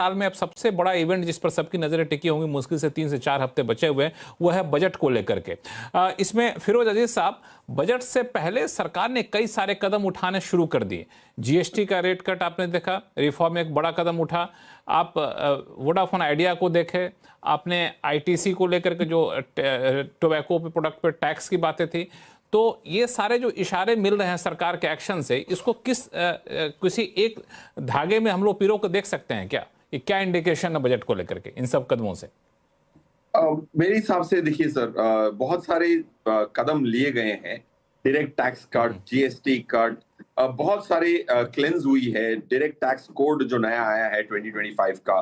साल में अब सबसे बड़ा इवेंट जिस पर सबकी नजरें टिकी होंगी, मुश्किल से 3 से 4 हफ्ते बचे हुए हैं, वो है बजट को लेकर के। इसमें फिरोज अजीज साहब, बजट से पहले सरकार ने कई सारे कदम उठाने शुरू कर दिए। जीएसटी का रेट कट आपने देखा, रिफॉर्म एक बड़ा कदम उठा। आप वोडाफोन आइडिया को देखें, आपने आईटीसी को लेकर के जो टोबैको पे प्रोडक्ट पे टैक्स की बातें थी। तो ये सारे जो इशारे मिल रहे हैं सरकार के एक्शन से, इसको किसी एक धागे में हम लोग पिरो को देख सकते हैं क्या? ये क्या इंडिकेशन है बजट को लेकर के इन सब कदमों से? मेरे हिसाब से देखिए सर, बहुत सारे कदम लिए गए हैं। Direct tax cut, GST cut, बहुत सारे क्लेंज हुई है। डायरेक्ट टैक्स कोड जो नया आया है 2025 का,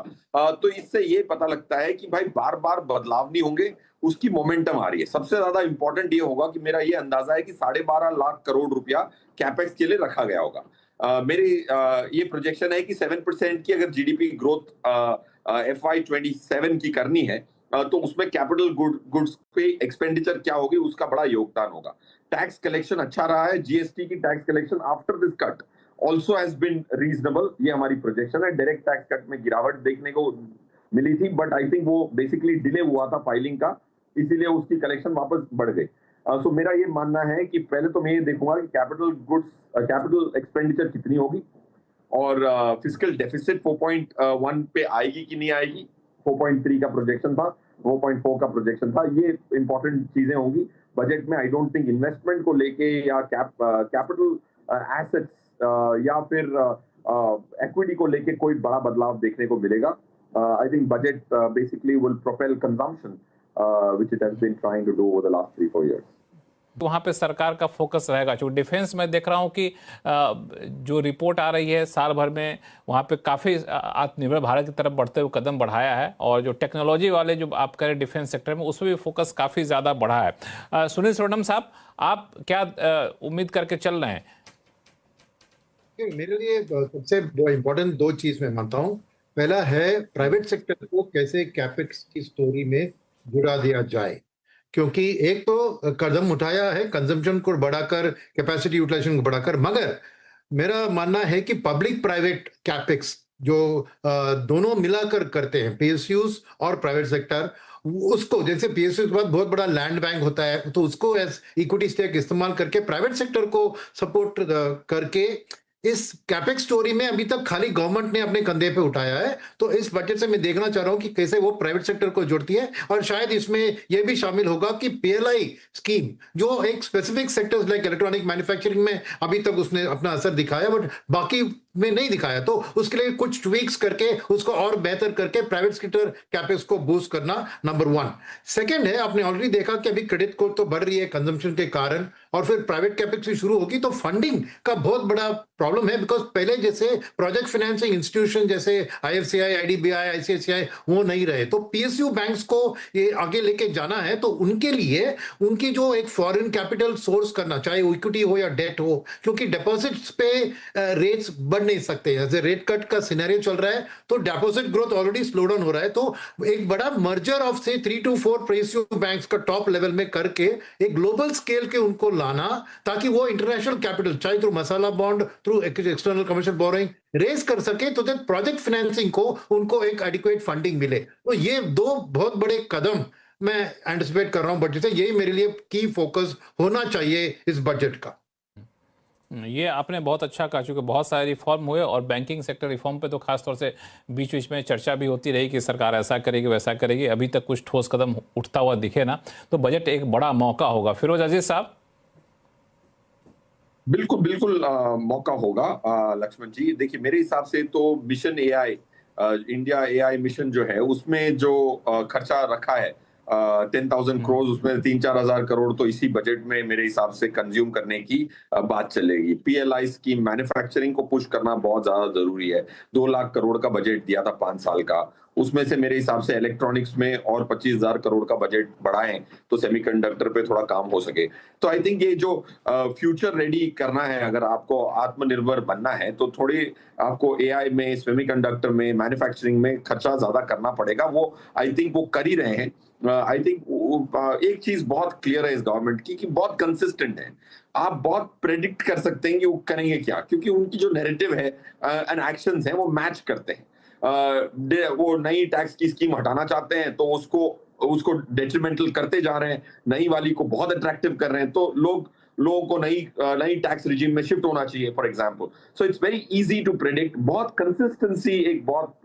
तो इससे ये पता लगता है कि भाई बार बार बदलाव नहीं होंगे, उसकी मोमेंटम आ रही है। सबसे ज्यादा इंपॉर्टेंट ये होगा कि मेरा ये अंदाजा है कि 12.5 लाख करोड़ रुपया कैपेक्स के लिए रखा गया होगा। मेरी ये प्रोजेक्शन है कि 7% की अगर जीडीपी ग्रोथ FY27 की करनी है, तो उसमें कैपिटल गुड्स पे एक्सपेंडिचर क्या होगी, उसका बड़ा योगदान होगा। टैक्स कलेक्शन अच्छा रहा है। जीएसटी की tax collection after this cut also has been reasonable, ये हमारी प्रोजेक्शन है। डायरेक्ट टैक्स कट में गिरावट देखने को मिली थी, बट आई थिंक वो बेसिकली डिले हुआ था फाइलिंग का, इसीलिए उसकी कलेक्शन वापस बढ़ गई। सो मेरा ये मानना है कि पहले तो मैं ये देखूंगा कि कैपिटल एक्सपेंडिचर कितनी होगी, और फिस्कल डेफिसिट 4.1 पे आएगी कि नहीं आएगी। 4.3 का प्रोजेक्शन था, 4.4 का प्रोजेक्शन था। ये इंपॉर्टेंट चीजें होंगी बजट में। आई डोंट थिंक इन्वेस्टमेंट को लेके या कैपिटल एसेट्स या फिर इक्विटी को लेके कोई बड़ा बदलाव देखने को मिलेगा। I think budget basically will propel consumption which it has been trying to do over the last 3-4 years. वहाँ पे सरकार का फोकस रहेगा। जो डिफेंस में देख रहा हूँ कि जो रिपोर्ट आ रही है साल भर में, वहाँ पे काफ़ी आत्मनिर्भर भारत की तरफ बढ़ते हुए कदम बढ़ाया है, और जो टेक्नोलॉजी वाले जो आप करें डिफेंस सेक्टर में, उसमें भी फोकस काफ़ी ज़्यादा बढ़ा है। सुनील सोनम साहब, आप क्या उम्मीद करके चल रहे हैं? मेरे लिए सबसे इम्पोर्टेंट 2 चीज मैं मानता हूँ। पहला है प्राइवेट सेक्टर को कैसे कैपेक्स की स्टोरी में जुड़ा दिया जाए, क्योंकि एक तो कदम उठाया है कंजम्पशन को बढ़ाकर, कैपेसिटी यूटिलाइजेशन को बढ़ाकर, मगर मेरा मानना है कि पब्लिक प्राइवेट कैपेक्स जो दोनों मिलाकर करते हैं, पीएसयूज और प्राइवेट सेक्टर, उसको जैसे पीएसयू के बाद बहुत बड़ा लैंड बैंक होता है, तो उसको एज इक्विटी स्टेक इस्तेमाल करके प्राइवेट सेक्टर को सपोर्ट करके इस कैपेक्स स्टोरी में अभी तक खाली गवर्नमेंट ने अपने कंधे पे उठाया है। तो इस बजट से मैं देखना चाह रहा हूं कि कैसे वो प्राइवेट सेक्टर को जोड़ती है, और शायद इसमें यह भी शामिल होगा कि पीएलआई स्कीम जो एक specific sectors like electronic manufacturing में अभी तक उसने अपना असर दिखाया, बट बाकी में नहीं दिखाया, तो उसके लिए कुछ ट्वीक्स करके उसको और बेहतर करके प्राइवेट सेक्टर कैपेक्स को बूस्ट करना नंबर 1। सेकंड है, आपने ऑलरेडी देखा कि अभी क्रेडिट कोड तो बढ़ रही है कंजम्पशन के कारण, और फिर प्राइवेट कैपेक्स भी शुरू होगी, तो फंडिंग का बहुत बड़ा प्रॉब्लम है। बिकॉज पहले जैसे प्रोजेक्ट फाइनेंसिंग इंस्टीट्यूशन जैसे आईएफसीआई, आईडीबीआई, आईसीआईसीआई वो नहीं रहे, तो पीएसयू बैंक्स को ये आगे लेके जाना है, तो उनके लिए उनकी जो एक फॉरेन कैपिटल सोर्स करना, चाहे इक्विटी हो या डेट हो, क्योंकि डिपॉजिट्स पे रेट्स बढ़ नहीं सकते। जैसे रेट कट का सिनेरियो चल रहा है, तो deposit growth already slow down हो रहा है, तो एक बड़ा मर्जर ऑफ से 3 to 4 पीएसयू बैंक्स का टॉप लेवल में करके एक ग्लोबल स्केल के उनको लाना, ताकि वो इंटरनेशनल कैपिटल चाहे through masala bond, through external commercial borrowing raise कर सके, तो प्रोजेक्ट फाइनेंसिंग को उनको एक एडिक्वेट फंडिंग मिले। तो ये 2 बहुत बड़े कदम मैं एंटिसिपेट कर रहा हूं बजट से। यही मेरे लिए की फोकस होना चाहिए इस बजट का। ये आपने बहुत अच्छा कहा, चूंकि बहुत सारे रिफॉर्म हुए, और बैंकिंग सेक्टर रिफॉर्म पे तो खासतौर से बीच बीच में चर्चा भी होती रही कि सरकार ऐसा करेगी वैसा करेगी। अभी तक कुछ ठोस कदम उठता हुआ दिखे ना, तो बजट एक बड़ा मौका होगा। फिरोज अजीज साहब। बिल्कुल बिल्कुल मौका होगा लक्ष्मण जी। देखिए मेरे हिसाब से तो mission AI, India AI mission जो है, उसमें जो खर्चा रखा है 10,000 करोड़, उसमें 3-4 हजार करोड़ तो इसी बजट में मेरे हिसाब से कंज्यूम करने की बात चलेगी। पीएलआई स्कीम, मैन्युफैक्चरिंग को पुश करना बहुत ज्यादा जरूरी है। 2 लाख करोड़ का बजट दिया था 5 साल का, उसमें से मेरे हिसाब से इलेक्ट्रॉनिक्स में और 25,000 करोड़ का बजट बढ़ाएं तो सेमीकंडक्टर पे थोड़ा काम हो सके। तो आई थिंक ये जो फ्यूचर रेडी करना है, अगर आपको आत्मनिर्भर बनना है, तो थोड़ी आपको एआई में, सेमीकंडक्टर में, मैन्युफैक्चरिंग में खर्चा ज्यादा करना पड़ेगा। वो आई थिंक वो कर ही रहे हैं। आई थिंक एक चीज बहुत क्लियर है इस गवर्नमेंट की, कि बहुत कंसिस्टेंट है। आप बहुत प्रेडिक्ट कर सकते हैं कि वो करेंगे क्या, क्योंकि उनकी जो नैरेटिव है एंड एक्शंस हैं वो मैच करते हैं। वो नई टैक्स की स्कीम हटाना चाहते हैं तो उसको उसको डेट्रीमेंटल करते जा रहे हैं, नई वाली को बहुत अट्रैक्टिव कर रहे हैं, तो लोगों को नई टैक्स रिजीम में शिफ्ट होना चाहिए for example. So it's very easy to predict. बहुत कंसिस्टेंसी, एक बहुत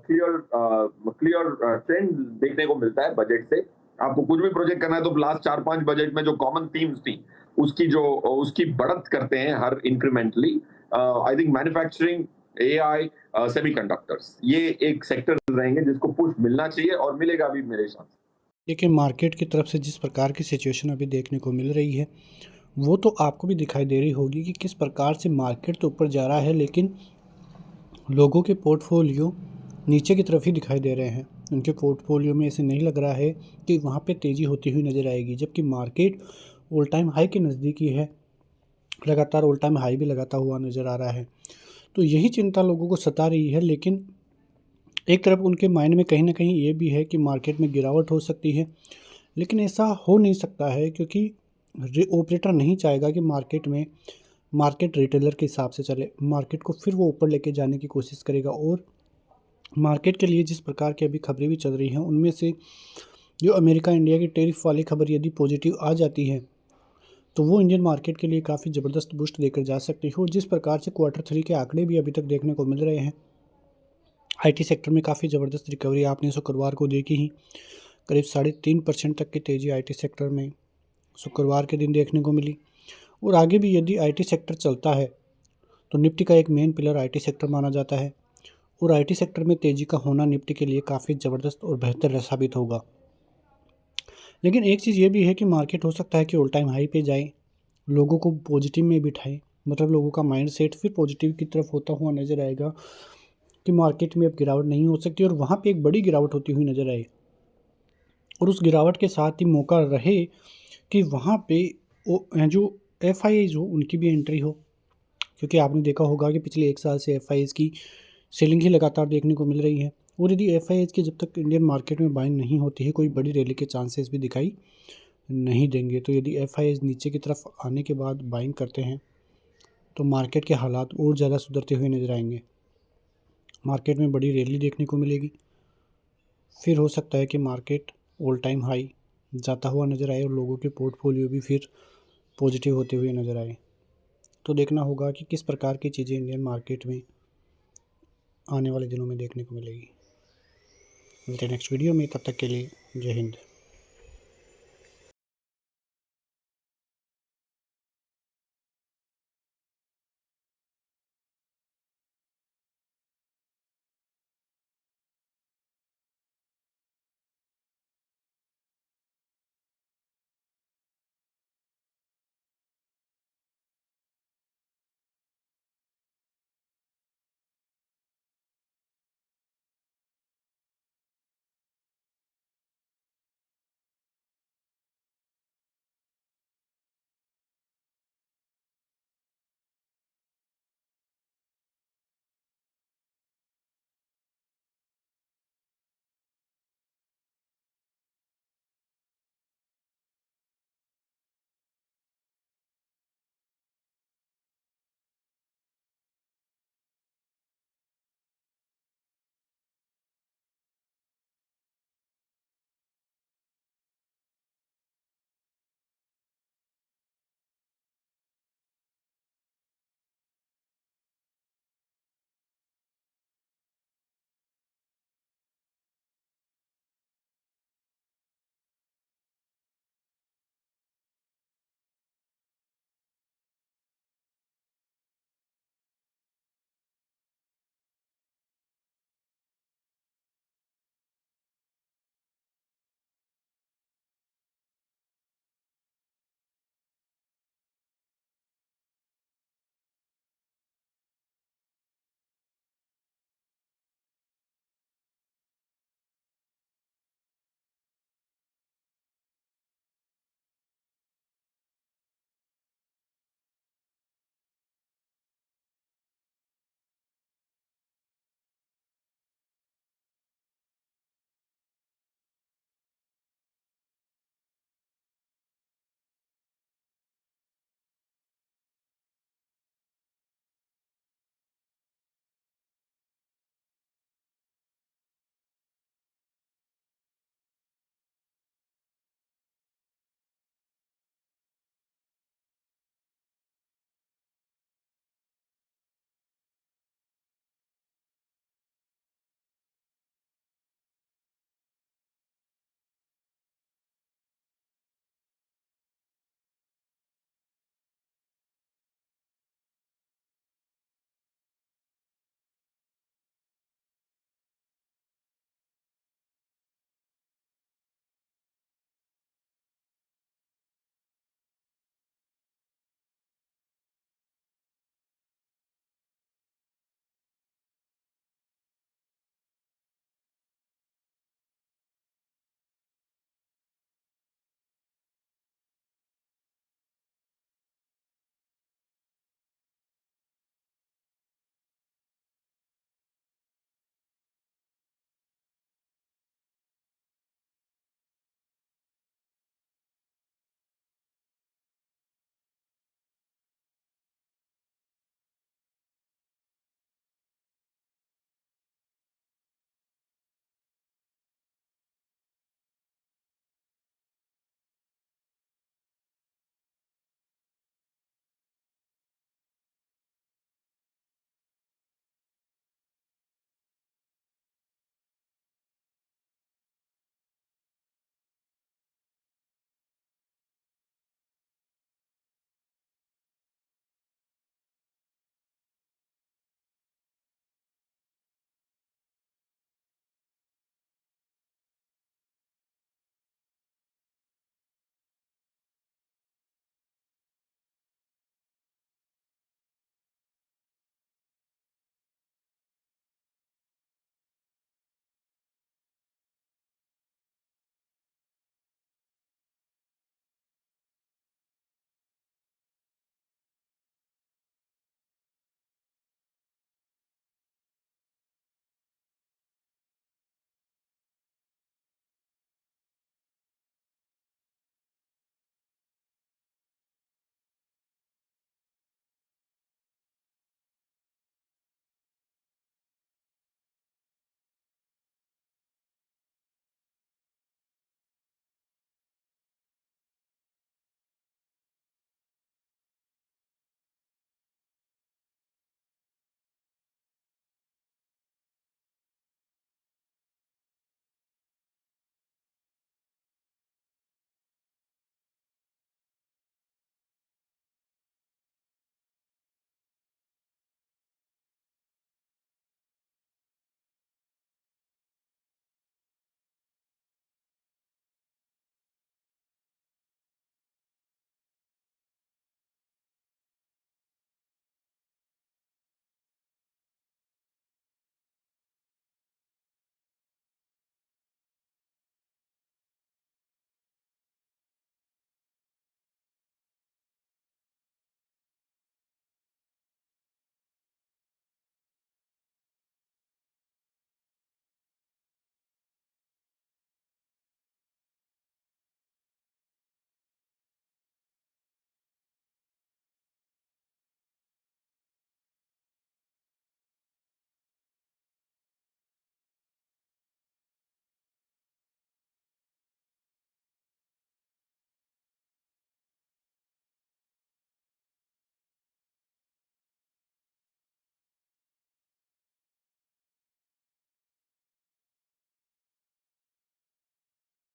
क्लियर ट्रेंड देखने को मिलता है बजट से। आपको कुछ भी प्रोजेक्ट करना है तो लास्ट 4-5 बजट में जो कॉमन थीम्स थी उसकी बढ़त करते हैं हर incrementally. I think manufacturing, AI, semiconductors, ये एक सेक्टर रहेंगे जिसको पुश मिलना चाहिए और मिलेगा भी मेरे हिसाब से। देखिए, मार्केट की तरफ से जिस प्रकार की सिचुएशन अभी देखने को मिल रही है, वो तो आपको भी दिखाई दे रही होगी कि किस प्रकार से मार्केट तो ऊपर जा रहा है, लेकिन लोगों के पोर्टफोलियो नीचे की तरफ ही दिखाई दे रहे हैं। उनके पोर्टफोलियो में ऐसे नहीं लग रहा है कि वहाँ पे तेज़ी होती हुई नज़र आएगी, जबकि मार्केट ऑल टाइम हाई के नज़दीकी है, लगातार ऑल टाइम हाई भी लगाता हुआ नज़र आ रहा है। तो यही चिंता लोगों को सता रही है, लेकिन एक तरफ उनके माइंड में कहीं ना कहीं ये भी है कि मार्केट में गिरावट हो सकती है, लेकिन ऐसा हो नहीं सकता है क्योंकि ऑपरेटर नहीं चाहेगा कि मार्केट रिटेलर के हिसाब से चले। मार्केट को फिर वो ऊपर लेके जाने की कोशिश करेगा, और मार्केट के लिए जिस प्रकार की अभी खबरें भी चल रही हैं, उनमें से जो अमेरिका इंडिया की टैरिफ वाली खबर यदि पॉजिटिव आ जाती है तो वो इंडियन मार्केट के लिए काफ़ी ज़बरदस्त बूस्ट देकर जा सकती है। और जिस प्रकार से Q3 के आंकड़े भी अभी तक देखने को मिल रहे हैं, आईटी सेक्टर में काफ़ी ज़बरदस्त रिकवरी आपने शुक्रवार को देखी ही। करीब 3.5% तक की तेज़ी आईटी सेक्टर में शुक्रवार के दिन देखने को मिली। और आगे भी यदि आईटी सेक्टर चलता है तो निफ्टी का एक मेन पिलर आईटी सेक्टर माना जाता है, और आईटी सेक्टर में तेज़ी का होना निफ्टी के लिए काफ़ी ज़बरदस्त और बेहतर साबित होगा। लेकिन एक चीज़ ये भी है कि मार्केट हो सकता है कि ऑल टाइम हाई पे जाए, लोगों को पॉजिटिव में बिठाए, मतलब लोगों का माइंड सेट फिर पॉजिटिव की तरफ होता हुआ नज़र आएगा कि मार्केट में अब गिरावट नहीं हो सकती, और वहाँ पे एक बड़ी गिरावट होती हुई नज़र आए, और उस गिरावट के साथ ही मौका रहे कि वहाँ पे जो एफआईआईज हो उनकी भी एंट्री हो। क्योंकि आपने देखा होगा कि पिछले 1 साल से एफआईआईज की सेलिंग ही लगातार देखने को मिल रही है, और यदि एफआईआईज की जब तक इंडियन मार्केट में बाइंग नहीं होती है, कोई बड़ी रैली के चांसेस भी दिखाई नहीं देंगे। तो यदि एफआईआईज नीचे की तरफ आने के बाद बाइंग करते हैं तो मार्केट के हालात और ज़्यादा सुधरते हुए नज़र आएंगे, मार्केट में बड़ी रैली देखने को मिलेगी। फिर हो सकता है कि मार्केट ऑल टाइम हाई जाता हुआ नज़र आए और लोगों के पोर्टफोलियो भी फिर पॉजिटिव होते हुए नज़र आए। तो देखना होगा कि किस प्रकार की चीज़ें इंडियन मार्केट में आने वाले दिनों में देखने को मिलेगी। मिलते हैं नेक्स्ट वीडियो में, तब तक के लिए जय हिंद।